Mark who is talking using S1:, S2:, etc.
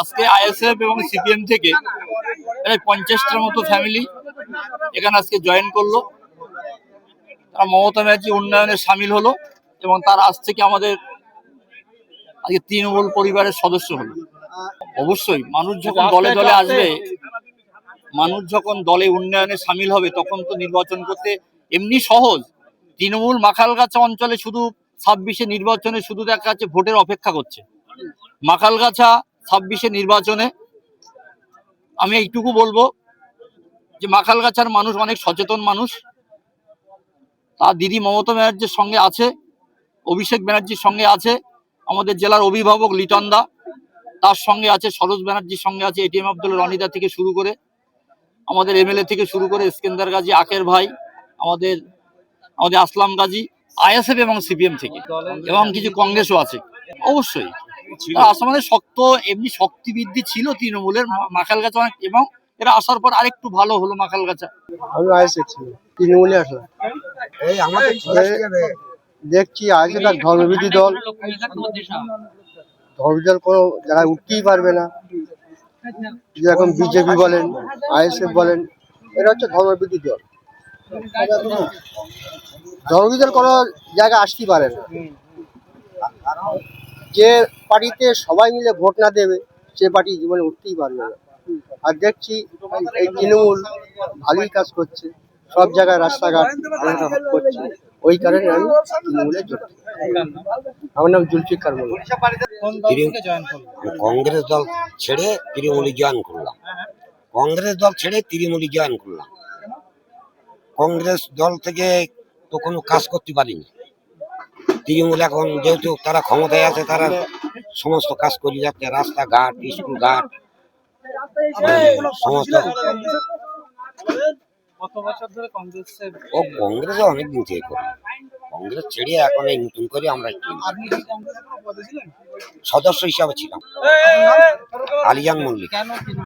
S1: আজকে আইএসএফ এবং সিপিএম থেকে প্রায় 50টার মতো ফ্যামিলি এখানে আজকে জয়েন করলো। তারা মমতা ব্যানার্জি উন্নয়নে সামিল হলো এবং তার আজ থেকে আমাদের আজকে তৃণমূল পরিবারের সদস্য হলো। অবশ্যই মানুষ যখন দলে দলে আসবে, মানুষ যখন দলে উন্নয়নে সামিল হবে, তখন তো নির্বাচন করতে এমনি সহজ। তৃণমূল মাখালগাছা অঞ্চলে শুধু 26-এ নির্বাচনে শুধু দেখা যাচ্ছে ভোটের অপেক্ষা করছে। মাখালগাছা 26-এ নির্বাচনে আমি এইটুকু বলবো যে মাখালগাছার মানুষ অনেক সচেতন মানুষ। তার দিদি মমতা ব্যানার্জির সঙ্গে আছে, অভিষেক ব্যানার্জির সঙ্গে আছে, আমাদের জেলার অভিভাবক লিটন দা তার সঙ্গে আছে, সরোজ ব্যানার্জির সঙ্গে আছে, এটিএম আব্দুল রনিদা থেকে শুরু করে আমাদের এমএলএ থেকে শুরু করে ইস্কেন্দার গাজী আকের ভাই, আমাদের আমাদের আসলাম গাজী, আইএসএফ এবং সিপিএম থেকে, এবং কিছু কংগ্রেসও আছে। অবশ্যই আসামের শক্ত এমনি শক্তি বৃদ্ধি ছিল তৃণমূলের মাখালগাছা অনেক, এবং এরা আসার পর আরেকটু ভালো হলো মাখালগাছা।
S2: আমি আইএসএফ ছিল, তৃণমূলে আসলাম। এই আমাদের দেখছি আইএসএফ ধর্মবিধি দল, ধর্মবিধি দল কোনো জায়গায় উঠতেই পারবে না। যেরকম বিজেপি বলেন, আইএসএফ বলেন, এরা হচ্ছে ধর্মবিধি দল। ধর্মবিধি দল কোনো জায়গায় আসতেই পারে না। যে পার্টিতে সবাই মিলে ভোট না দেবে, সে পার্টি জীবনে উঠতেই পারবে না। আর দেখছি এই তৃণমূল ভালোই কাজ করছে, সব জায়গায় রাস্তাঘাট করছে। ওই কারণে আমি তৃণমূলে যোগ দিই। আমার নাম জুলফিকার মোল্লা।
S3: কংগ্রেস দল ছেড়ে তৃণমূলে জয়েন করলাম। কংগ্রেস দল ছেড়ে তৃণমূলে জয়েন করলাম। কংগ্রেস দল থেকে তো কোনো কাজ করতে পারিনি। তৃণমূল এখন যেহেতু তারা ক্ষমতায় আছে, তারা সমস্ত কাজ করে যাচ্ছে, রাস্তাঘাট, স্কুল ঘাট সমস্ত। ও কংগ্রেসে অনেকদিন থেকে করি, কংগ্রেস ছেড়ে এখন এই নতুন করে আমরা সদস্য হিসাবে ছিলাম। আলিজান মল্লিক।